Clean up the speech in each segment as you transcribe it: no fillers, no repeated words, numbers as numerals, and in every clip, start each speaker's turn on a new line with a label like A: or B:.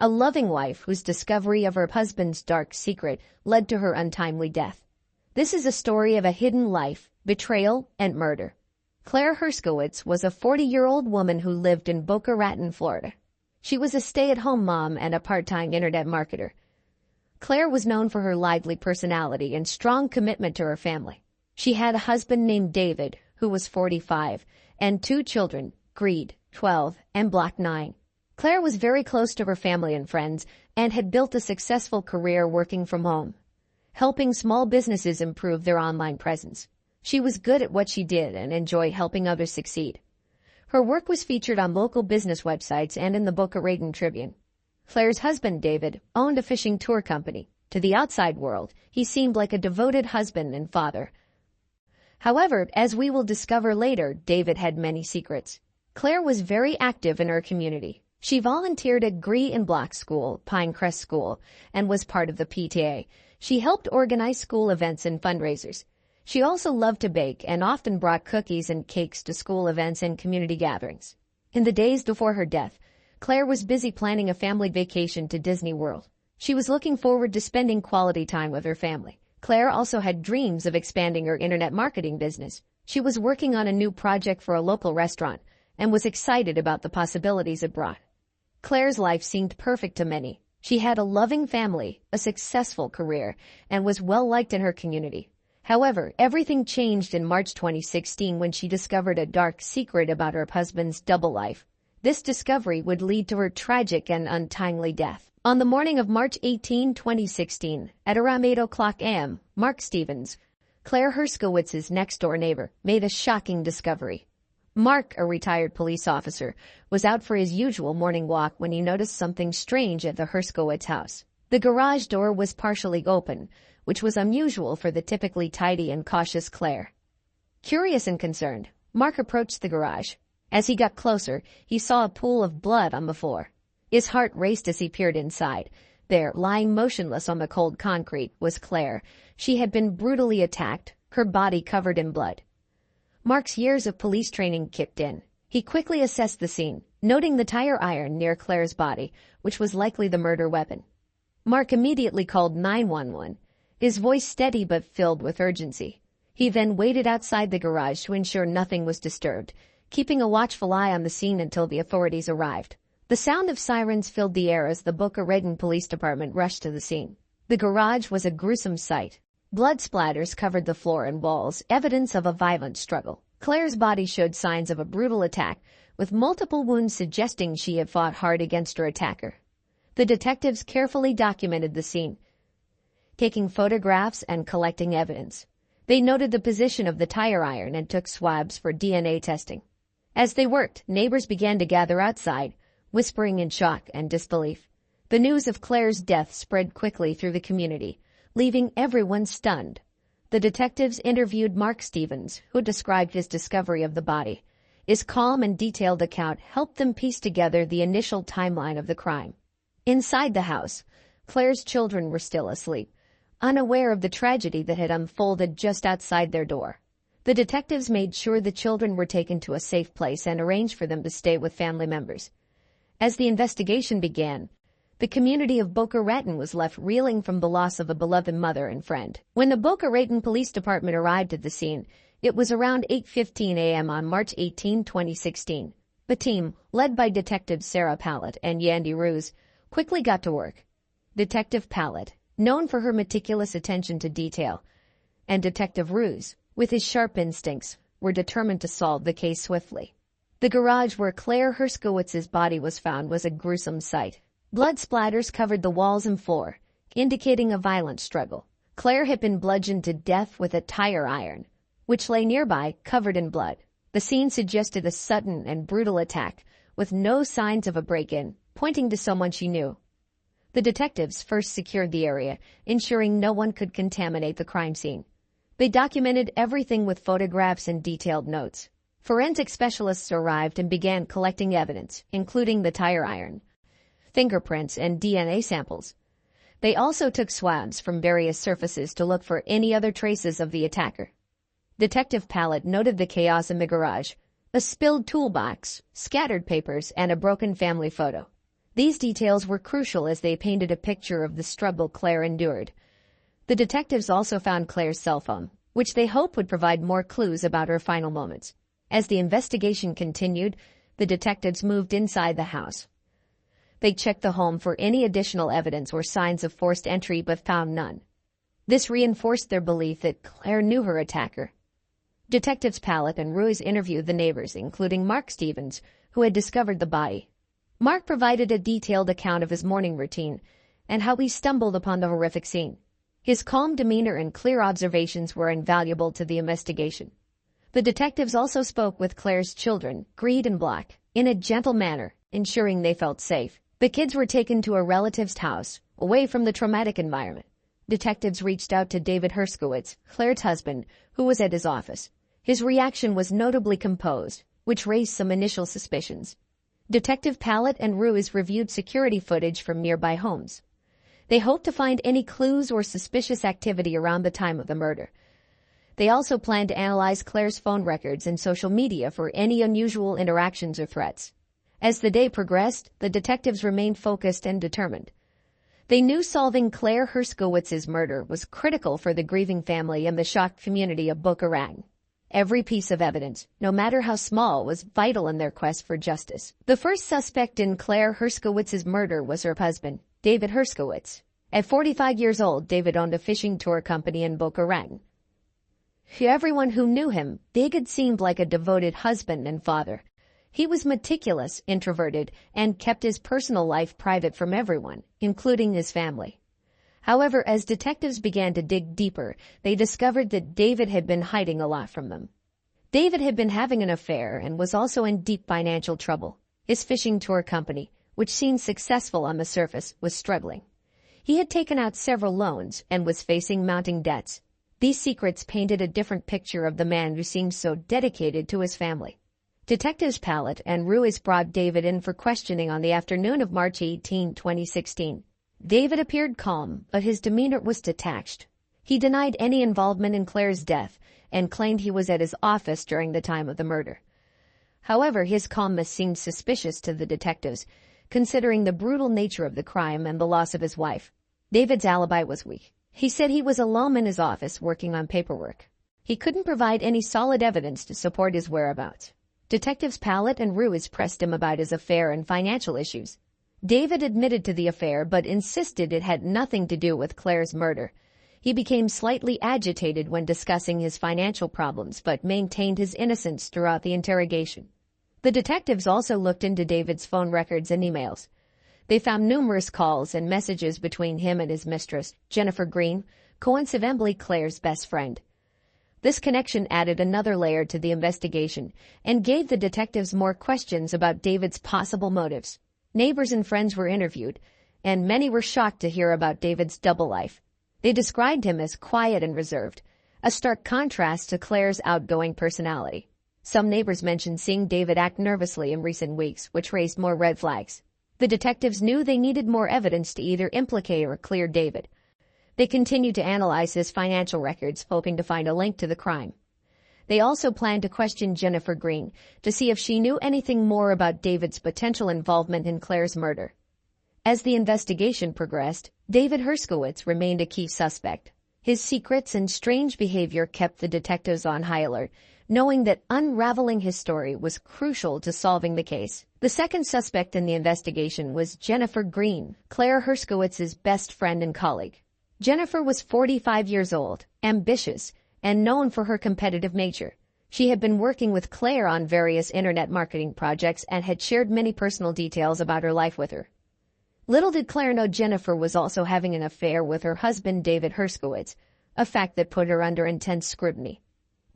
A: a loving wife whose discovery of her husband's dark secret led to her untimely death. This is a story of a hidden life, betrayal, and murder. Claire Herskowitz was a 40-year-old woman who lived in Boca Raton, Florida. She was a stay-at-home mom and a part-time internet marketer. Claire was known for her lively personality and strong commitment to her family. She had a husband named David, who was 45, and 2 children, Greed, 12, and Block, 9. Claire was very close to her family and friends and had built a successful career working from home, helping small businesses improve their online presence. She was good at what she did and enjoyed helping others succeed. Her work was featured on local business websites and in the Boca Raton Tribune. Claire's husband, David, owned a fishing tour company. To the outside world, he seemed like a devoted husband and father. However, as we will discover later, David had many secrets. Claire was very active in her community. She volunteered at Gree and Block School, Pinecrest School, and was part of the PTA. She helped organize school events and fundraisers. She also loved to bake and often brought cookies and cakes to school events and community gatherings. In the days before her death, Claire was busy planning a family vacation to Disney World. She was looking forward to spending quality time with her family. Claire also had dreams of expanding her internet marketing business. She was working on a new project for a local restaurant and was excited about the possibilities it brought. Claire's life seemed perfect to many. She had a loving family, a successful career, and was well-liked in her community. However, everything changed in March 2016 when she discovered a dark secret about her husband's double life. This discovery would lead to her tragic and untimely death. On the morning of March 18, 2016, at around 8 o'clock a.m., Mark Stevens, Claire Herskowitz's next-door neighbor, made a shocking discovery. Mark, a retired police officer, was out for his usual morning walk when he noticed something strange at the Herskowitz house. The garage door was partially open, which was unusual for the typically tidy and cautious Claire. Curious and concerned, Mark approached the garage. As he got closer, he saw a pool of blood on the floor. His heart raced as he peered inside. There, lying motionless on the cold concrete, was Claire. She had been brutally attacked, her body covered in blood. Mark's years of police training kicked in. He quickly assessed the scene, noting the tire iron near Claire's body, which was likely the murder weapon. Mark immediately called 911, his voice steady but filled with urgency. He then waited outside the garage to ensure nothing was disturbed, keeping a watchful eye on the scene until the authorities arrived. The sound of sirens filled the air as the Boca Raton Police Department rushed to the scene. The garage was a gruesome sight. Blood splatters covered the floor and walls, evidence of a violent struggle. Claire's body showed signs of a brutal attack, with multiple wounds suggesting she had fought hard against her attacker. The detectives carefully documented the scene, taking photographs and collecting evidence. They noted the position of the tire iron and took swabs for DNA testing. As they worked, neighbors began to gather outside, whispering in shock and disbelief. The news of Claire's death spread quickly through the community, leaving everyone stunned. The detectives interviewed Mark Stevens, who described his discovery of the body. His calm and detailed account helped them piece together the initial timeline of the crime. Inside the house, Claire's children were still asleep, unaware of the tragedy that had unfolded just outside their door. The detectives made sure the children were taken to a safe place and arranged for them to stay with family members. As the investigation began, the community of Boca Raton was left reeling from the loss of a beloved mother and friend. When the Boca Raton Police Department arrived at the scene, it was around 8:15 a.m. on March 18, 2016. The team, led by Detectives Sarah Pallett and Yandy Ruse, quickly got to work. Detective Pallett, known for her meticulous attention to detail, and Detective Ruse, with his sharp instincts, were determined to solve the case swiftly. The garage where Claire Herskowitz's body was found was a gruesome sight. Blood splatters covered the walls and floor, indicating a violent struggle. Claire had been bludgeoned to death with a tire iron, which lay nearby, covered in blood. The scene suggested a sudden and brutal attack, with no signs of a break-in, pointing to someone she knew. The detectives first secured the area, ensuring no one could contaminate the crime scene. They documented everything with photographs and detailed notes. Forensic specialists arrived and began collecting evidence, including the tire iron, fingerprints, and DNA samples. They also took swabs from various surfaces to look for any other traces of the attacker. Detective Pallett noted the chaos in the garage, a spilled toolbox, scattered papers, and a broken family photo. These details were crucial as they painted a picture of the struggle Claire endured. The detectives also found Claire's cell phone, which they hoped would provide more clues about her final moments. As the investigation continued, the detectives moved inside the house. They checked the home for any additional evidence or signs of forced entry but found none. This reinforced their belief that Claire knew her attacker. Detectives Pallett and Ruiz interviewed the neighbors, including Mark Stevens, who had discovered the body. Mark provided a detailed account of his morning routine and how he stumbled upon the horrific scene. His calm demeanor and clear observations were invaluable to the investigation. The detectives also spoke with Claire's children, Greed and Black, in a gentle manner, ensuring they felt safe. The kids were taken to a relative's house, away from the traumatic environment. Detectives reached out to David Herskowitz, Claire's husband, who was at his office. His reaction was notably composed, which raised some initial suspicions. Detective Pallett and Ruiz reviewed security footage from nearby homes. They hoped to find any clues or suspicious activity around the time of the murder. They also planned to analyze Claire's phone records and social media for any unusual interactions or threats. As the day progressed, the detectives remained focused and determined. They knew solving Claire Herskowitz's murder was critical for the grieving family and the shocked community of Boca Raton. Every piece of evidence, no matter how small, was vital in their quest for justice. The first suspect in Claire Herskowitz's murder was her husband, David Herskowitz. At 45 years old, David owned a fishing tour company in Boca Raton. To everyone who knew him, David seemed like a devoted husband and father. He was meticulous, introverted, and kept his personal life private from everyone, including his family. However, as detectives began to dig deeper, they discovered that David had been hiding a lot from them. David had been having an affair and was also in deep financial trouble. His fishing tour company, which seemed successful on the surface, was struggling. He had taken out several loans and was facing mounting debts. These secrets painted a different picture of the man who seemed so dedicated to his family. Detectives Pallett and Ruiz brought David in for questioning on the afternoon of March 18, 2016. David appeared calm, but his demeanor was detached. He denied any involvement in Claire's death and claimed he was at his office during the time of the murder. However, his calmness seemed suspicious to the detectives, considering the brutal nature of the crime and the loss of his wife. David's alibi was weak. He said he was alone in his office working on paperwork. He couldn't provide any solid evidence to support his whereabouts. Detectives Pallett and Ruiz pressed him about his affair and financial issues. David admitted to the affair but insisted it had nothing to do with Claire's murder. He became slightly agitated when discussing his financial problems but maintained his innocence throughout the interrogation. The detectives also looked into David's phone records and emails. They found numerous calls and messages between him and his mistress, Jennifer Green, coincidentally Claire's best friend. This connection added another layer to the investigation and gave the detectives more questions about David's possible motives. Neighbors and friends were interviewed, and many were shocked to hear about David's double life. They described him as quiet and reserved, a stark contrast to Claire's outgoing personality. Some neighbors mentioned seeing David act nervously in recent weeks, which raised more red flags. The detectives knew they needed more evidence to either implicate or clear David. They continued to analyze his financial records, hoping to find a link to the crime. They also planned to question Jennifer Green to see if she knew anything more about David's potential involvement in Claire's murder. As the investigation progressed, David Herskowitz remained a key suspect. His secrets and strange behavior kept the detectives on high alert, knowing that unraveling his story was crucial to solving the case. The second suspect in the investigation was Jennifer Green, Claire Herskowitz's best friend and colleague. Jennifer was 45 years old, ambitious, and known for her competitive nature. She had been working with Claire on various internet marketing projects and had shared many personal details about her life with her. Little did Claire know Jennifer was also having an affair with her husband David Herskowitz, a fact that put her under intense scrutiny.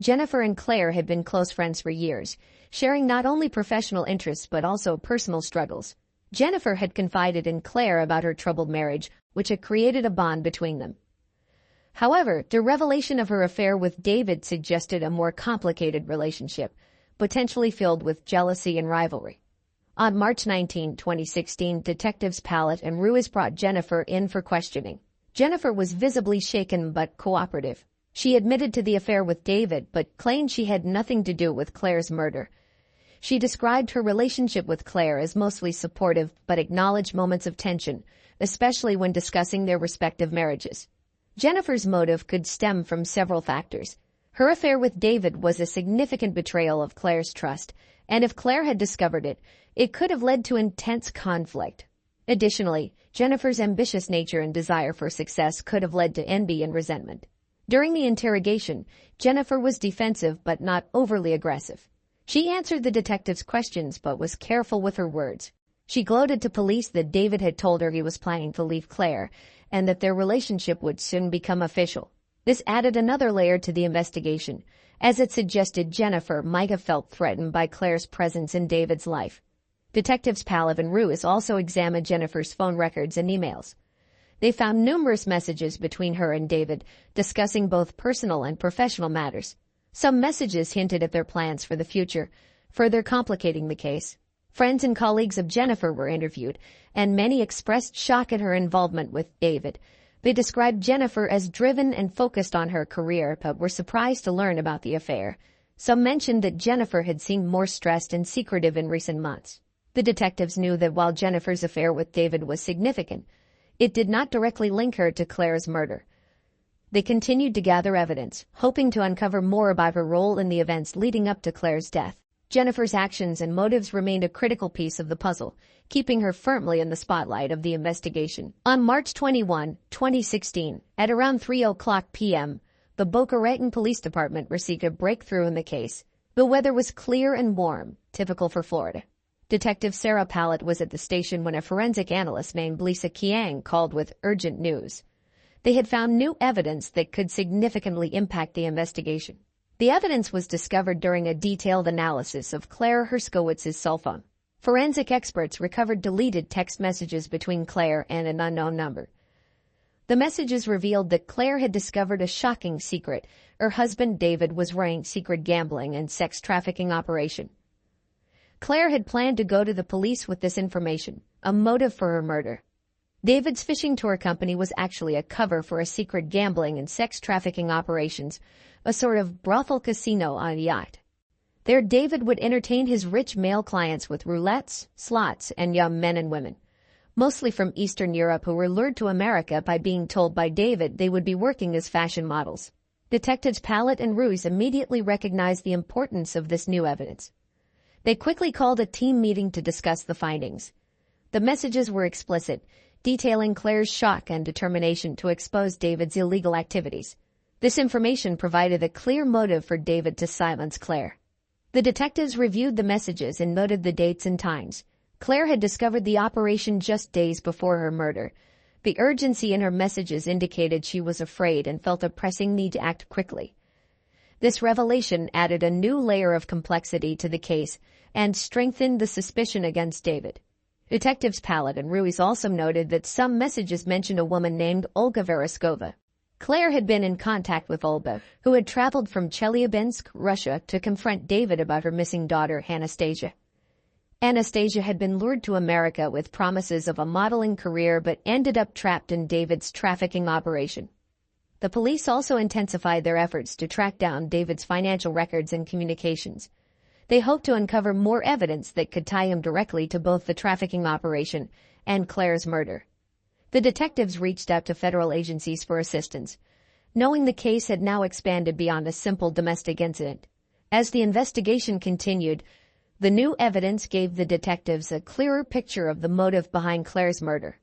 A: Jennifer and Claire had been close friends for years, sharing not only professional interests but also personal struggles. Jennifer had confided in Claire about her troubled marriage, which had created a bond between them. However, the revelation of her affair with David suggested a more complicated relationship, potentially filled with jealousy and rivalry. On March 19, 2016, detectives Pallett and Ruiz brought Jennifer in for questioning. Jennifer was visibly shaken but cooperative. She admitted to the affair with David but claimed she had nothing to do with Claire's murder. She described her relationship with Claire as mostly supportive but acknowledged moments of tension, especially when discussing their respective marriages. Jennifer's motive could stem from several factors. Her affair with David was a significant betrayal of Claire's trust, and if Claire had discovered it, it could have led to intense conflict. Additionally, Jennifer's ambitious nature and desire for success could have led to envy and resentment. During the interrogation, Jennifer was defensive but not overly aggressive. She answered the detective's questions but was careful with her words. She gloated to police that David had told her he was planning to leave Claire and that their relationship would soon become official. This added another layer to the investigation, as it suggested Jennifer might have felt threatened by Claire's presence in David's life. Detectives Palav and Ruiz also examined Jennifer's phone records and emails. They found numerous messages between her and David, discussing both personal and professional matters. Some messages hinted at their plans for the future, further complicating the case. Friends and colleagues of Jennifer were interviewed, and many expressed shock at her involvement with David. They described Jennifer as driven and focused on her career, but were surprised to learn about the affair. Some mentioned that Jennifer had seemed more stressed and secretive in recent months. The detectives knew that while Jennifer's affair with David was significant, it did not directly link her to Claire's murder. They continued to gather evidence, hoping to uncover more about her role in the events leading up to Claire's death. Jennifer's actions and motives remained a critical piece of the puzzle, keeping her firmly in the spotlight of the investigation. On March 21, 2016, at around 3:00 p.m., the Boca Raton Police Department received a breakthrough in the case. The weather was clear and warm, typical for Florida. Detective Sarah Pallett was at the station when a forensic analyst named Lisa Kiang called with urgent news. They had found new evidence that could significantly impact the investigation. The evidence was discovered during a detailed analysis of Claire Herskowitz's cell phone. Forensic experts recovered deleted text messages between Claire and an unknown number. The messages revealed that Claire had discovered a shocking secret. Her husband David was running secret gambling and sex trafficking operation. Claire had planned to go to the police with this information, a motive for her murder. David's fishing tour company was actually a cover for a secret gambling and sex trafficking operations, a sort of brothel casino on a yacht. There David would entertain his rich male clients with roulettes, slots, and young men and women, mostly from Eastern Europe, who were lured to America by being told by David they would be working as fashion models. Detectives Pallett and Ruiz immediately recognized the importance of this new evidence. They quickly called a team meeting to discuss the findings. The messages were explicit, detailing Claire's shock and determination to expose David's illegal activities. This information provided a clear motive for David to silence Claire. The detectives reviewed the messages and noted the dates and times. Claire had discovered the operation just days before her murder. The urgency in her messages indicated she was afraid and felt a pressing need to act quickly. This revelation added a new layer of complexity to the case and strengthened the suspicion against David. Detectives Pallett and Ruiz also noted that some messages mentioned a woman named Olga Vereskova. Claire had been in contact with Olga, who had traveled from Chelyabinsk, Russia, to confront David about her missing daughter, Anastasia. Anastasia had been lured to America with promises of a modeling career but ended up trapped in David's trafficking operation. The police also intensified their efforts to track down David's financial records and communications. They hoped to uncover more evidence that could tie him directly to both the trafficking operation and Claire's murder. The detectives reached out to federal agencies for assistance, knowing the case had now expanded beyond a simple domestic incident. As the investigation continued, the new evidence gave the detectives a clearer picture of the motive behind Claire's murder.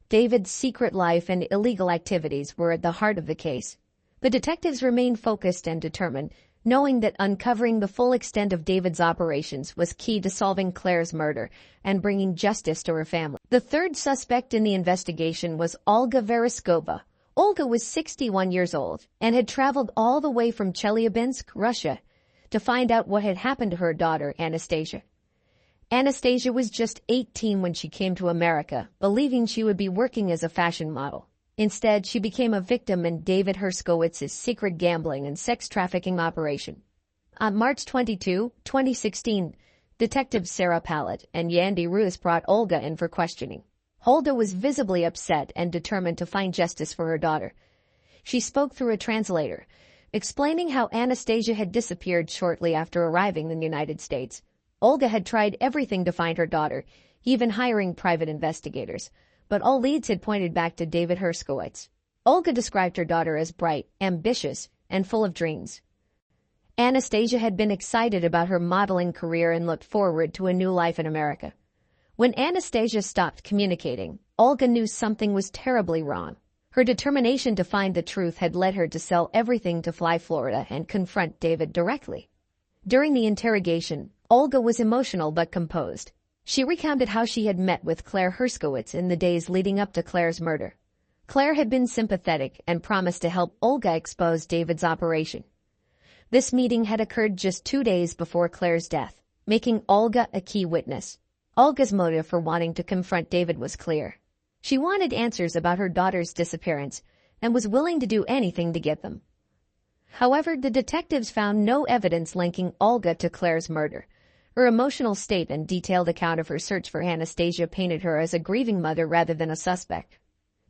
A: David's secret life and illegal activities were at the heart of the case. The detectives remained focused and determined, knowing that uncovering the full extent of David's operations was key to solving Claire's murder and bringing justice to her family. The third suspect in the investigation was Olga Vereskova. Olga was 61 years old and had traveled all the way from Chelyabinsk, Russia, to find out what had happened to her daughter, Anastasia. Anastasia was just 18 when she came to America, believing she would be working as a fashion model. Instead, she became a victim in David Herskowitz's secret gambling and sex trafficking operation. On March 22, 2016, Detectives Sarah Pallett and Yandy Ruiz brought Olga in for questioning. Olga was visibly upset and determined to find justice for her daughter. She spoke through a translator, explaining how Anastasia had disappeared shortly after arriving in the United States. Olga had tried everything to find her daughter, even hiring private investigators, but all leads had pointed back to David Herskowitz. Olga described her daughter as bright, ambitious, and full of dreams. Anastasia had been excited about her modeling career and looked forward to a new life in America. When Anastasia stopped communicating, Olga knew something was terribly wrong. Her determination to find the truth had led her to sell everything to fly Florida and confront David directly. During the interrogation, Olga was emotional but composed. She recounted how she had met with Claire Herskowitz in the days leading up to Claire's murder. Claire had been sympathetic and promised to help Olga expose David's operation. This meeting had occurred just 2 days before Claire's death, making Olga a key witness. Olga's motive for wanting to confront David was clear. She wanted answers about her daughter's disappearance and was willing to do anything to get them. However, the detectives found no evidence linking Olga to Claire's murder. Her emotional state and detailed account of her search for Anastasia painted her as a grieving mother rather than a suspect.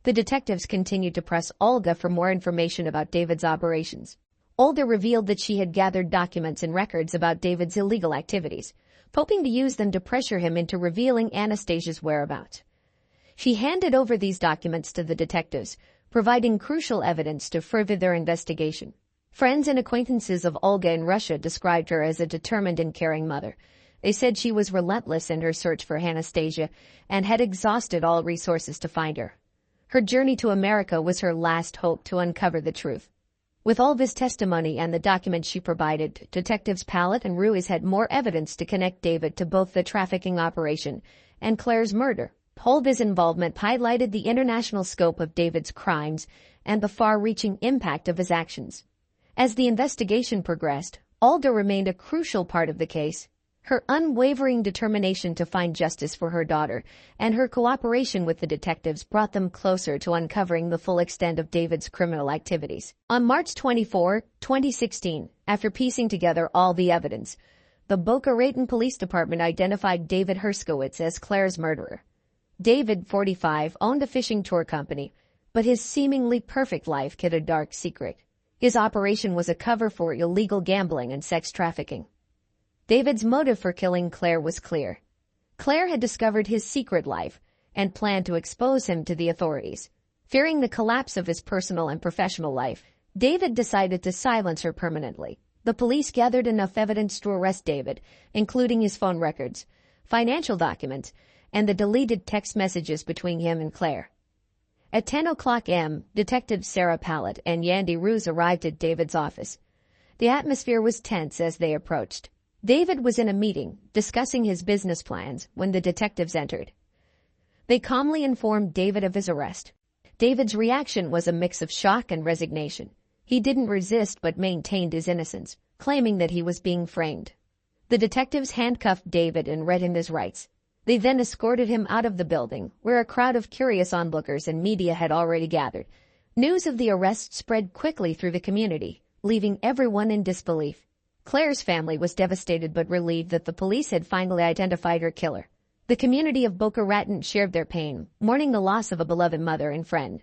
A: The detectives continued to press Olga for more information about David's operations. Olga revealed that she had gathered documents and records about David's illegal activities, hoping to use them to pressure him into revealing Anastasia's whereabouts. She handed over these documents to the detectives, providing crucial evidence to further their investigation. Friends and acquaintances of Olga in Russia described her as a determined and caring mother. They said she was relentless in her search for Anastasia and had exhausted all resources to find her. Her journey to America was her last hope to uncover the truth. With all this testimony and the documents she provided, Detectives Pallet and Ruiz had more evidence to connect David to both the trafficking operation and Claire's murder. Olga's involvement highlighted the international scope of David's crimes and the far-reaching impact of his actions. As the investigation progressed, Olga remained a crucial part of the case. Her unwavering determination to find justice for her daughter and her cooperation with the detectives brought them closer to uncovering the full extent of David's criminal activities. On March 24, 2016, after piecing together all the evidence, the Boca Raton Police Department identified David Herskowitz as Claire's murderer. David, 45, owned a fishing tour company, but his seemingly perfect life hid a dark secret. His operation was a cover for illegal gambling and sex trafficking. David's motive for killing Claire was clear. Claire had discovered his secret life and planned to expose him to the authorities. Fearing the collapse of his personal and professional life, David decided to silence her permanently. The police gathered enough evidence to arrest David, including his phone records, financial documents, and the deleted text messages between him and Claire. At 10:00 a.m., Detectives Sarah Pallet and Yandy Ruiz arrived at David's office. The atmosphere was tense as they approached. David was in a meeting, discussing his business plans, when the detectives entered. They calmly informed David of his arrest. David's reaction was a mix of shock and resignation. He didn't resist but maintained his innocence, claiming that he was being framed. The detectives handcuffed David and read him his rights. They then escorted him out of the building, where a crowd of curious onlookers and media had already gathered. News of the arrest spread quickly through the community, leaving everyone in disbelief. Claire's family was devastated but relieved that the police had finally identified her killer. The community of Boca Raton shared their pain, mourning the loss of a beloved mother and friend.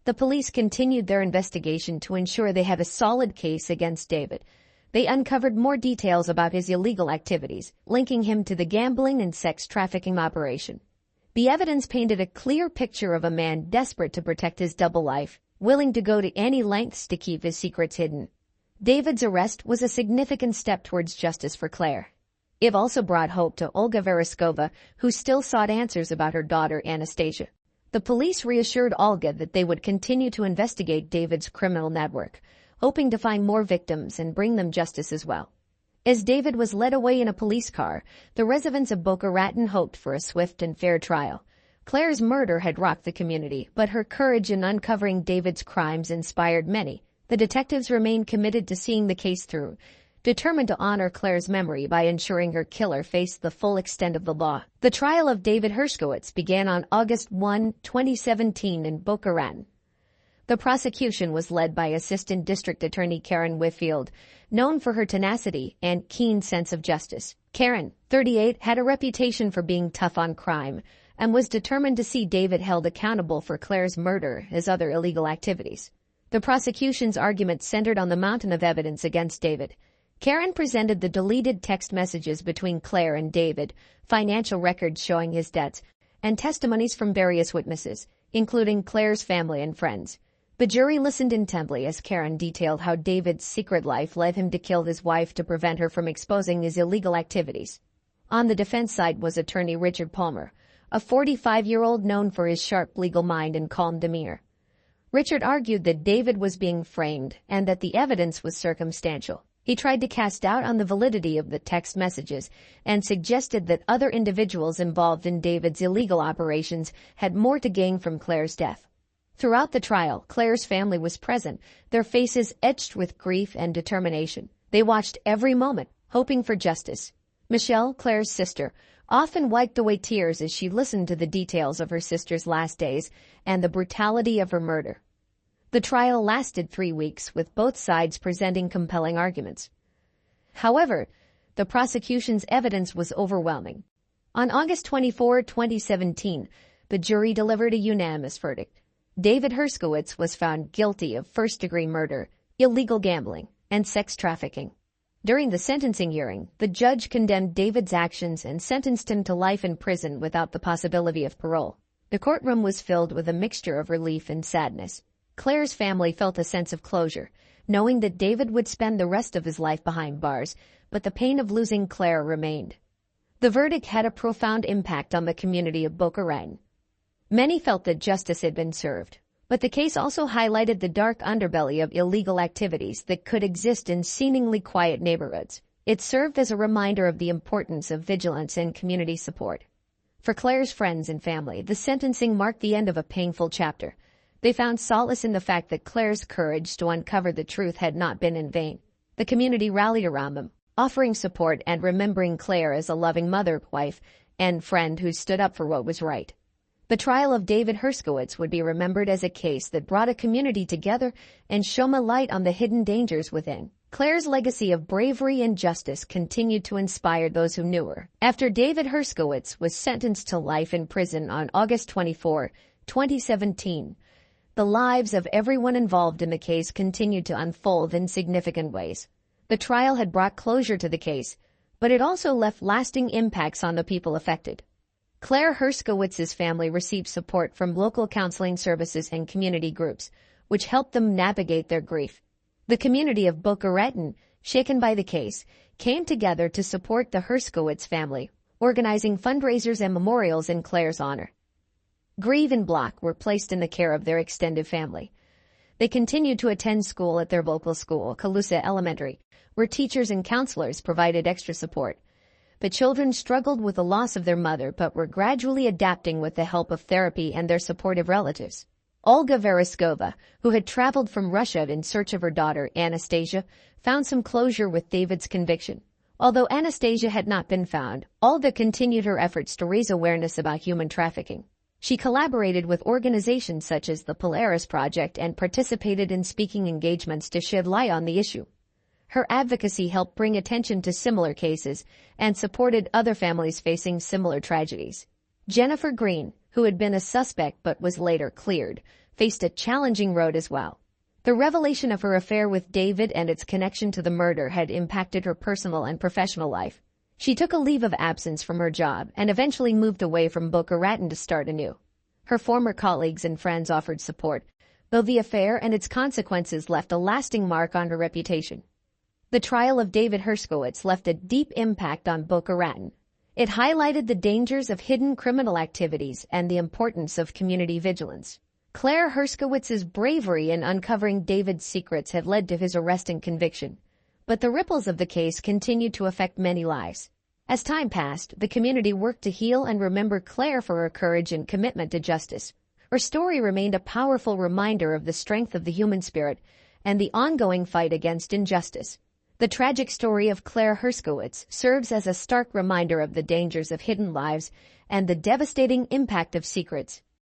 A: The police continued their investigation to ensure they had a solid case against David. They uncovered more details about his illegal activities, linking him to the gambling and sex trafficking operation. The evidence painted a clear picture of a man desperate to protect his double life, willing to go to any lengths to keep his secrets hidden. David's arrest was a significant step towards justice for Claire. It also brought hope to Olga Vereshkova, who still sought answers about her daughter Anastasia. The police reassured Olga that they would continue to investigate David's criminal network, hoping to find more victims and bring them justice as well. As David was led away in a police car, the residents of Boca Raton hoped for a swift and fair trial. Claire's murder had rocked the community, but her courage in uncovering David's crimes inspired many. The detectives remained committed to seeing the case through, determined to honor Claire's memory by ensuring her killer faced the full extent of the law. The trial of David Herskowitz began on August 1, 2017 in Boca Raton. The prosecution was led by Assistant District Attorney Karen Whitfield, known for her tenacity and keen sense of justice. Karen, 38, had a reputation for being tough on crime and was determined to see David held accountable for Claire's murder as other illegal activities. The prosecution's argument centered on the mountain of evidence against David. Karen presented the deleted text messages between Claire and David, financial records showing his debts, and testimonies from various witnesses, including Claire's family and friends. The jury listened intently as Karen detailed how David's secret life led him to kill his wife to prevent her from exposing his illegal activities. On the defense side was attorney Richard Palmer, a 45-year-old known for his sharp legal mind and calm demeanor. Richard argued that David was being framed and that the evidence was circumstantial. He tried to cast doubt on the validity of the text messages and suggested that other individuals involved in David's illegal operations had more to gain from Claire's death. Throughout the trial, Claire's family was present, their faces etched with grief and determination. They watched every moment, hoping for justice. Michelle, Claire's sister, often wiped away tears as she listened to the details of her sister's last days and the brutality of her murder. The trial lasted 3 weeks, with both sides presenting compelling arguments. However, the prosecution's evidence was overwhelming. On August 24, 2017, the jury delivered a unanimous verdict. David Herskowitz was found guilty of first-degree murder, illegal gambling, and sex trafficking. During the sentencing hearing, the judge condemned David's actions and sentenced him to life in prison without the possibility of parole. The courtroom was filled with a mixture of relief and sadness. Claire's family felt a sense of closure, knowing that David would spend the rest of his life behind bars, but the pain of losing Claire remained. The verdict had a profound impact on the community of Boca Raton. Many felt that justice had been served, but the case also highlighted the dark underbelly of illegal activities that could exist in seemingly quiet neighborhoods. It served as a reminder of the importance of vigilance and community support. For Claire's friends and family, the sentencing marked the end of a painful chapter. They found solace in the fact that Claire's courage to uncover the truth had not been in vain. The community rallied around them, offering support and remembering Claire as a loving mother, wife, and friend who stood up for what was right. The trial of David Herskowitz would be remembered as a case that brought a community together and shone a light on the hidden dangers within. Claire's legacy of bravery and justice continued to inspire those who knew her. After David Herskowitz was sentenced to life in prison on August 24, 2017, the lives of everyone involved in the case continued to unfold in significant ways. The trial had brought closure to the case, but it also left lasting impacts on the people affected. Claire Herskowitz's family received support from local counseling services and community groups, which helped them navigate their grief. The community of Boca Raton, shaken by the case, came together to support the Herskowitz family, organizing fundraisers and memorials in Claire's honor. Grieve and Block were placed in the care of their extended family. They continued to attend school at their local school, Calusa Elementary, where teachers and counselors provided extra support. The children struggled with the loss of their mother but were gradually adapting with the help of therapy and their supportive relatives. Olga Vereskova, who had traveled from Russia in search of her daughter, Anastasia, found some closure with David's conviction. Although Anastasia had not been found, Olga continued her efforts to raise awareness about human trafficking. She collaborated with organizations such as the Polaris Project and participated in speaking engagements to shed light on the issue. Her advocacy helped bring attention to similar cases and supported other families facing similar tragedies. Jennifer Green, who had been a suspect but was later cleared, faced a challenging road as well. The revelation of her affair with David and its connection to the murder had impacted her personal and professional life. She took a leave of absence from her job and eventually moved away from Boca Raton to start anew. Her former colleagues and friends offered support, though the affair and its consequences left a lasting mark on her reputation. The trial of David Herskowitz left a deep impact on Boca Raton. It highlighted the dangers of hidden criminal activities and the importance of community vigilance. Claire Herskowitz's bravery in uncovering David's secrets had led to his arrest and conviction, but the ripples of the case continued to affect many lives. As time passed, the community worked to heal and remember Claire for her courage and commitment to justice. Her story remained a powerful reminder of the strength of the human spirit and the ongoing fight against injustice. The tragic story of Claire Herskowitz serves as a stark reminder of the dangers of hidden lives and the devastating impact of secrets.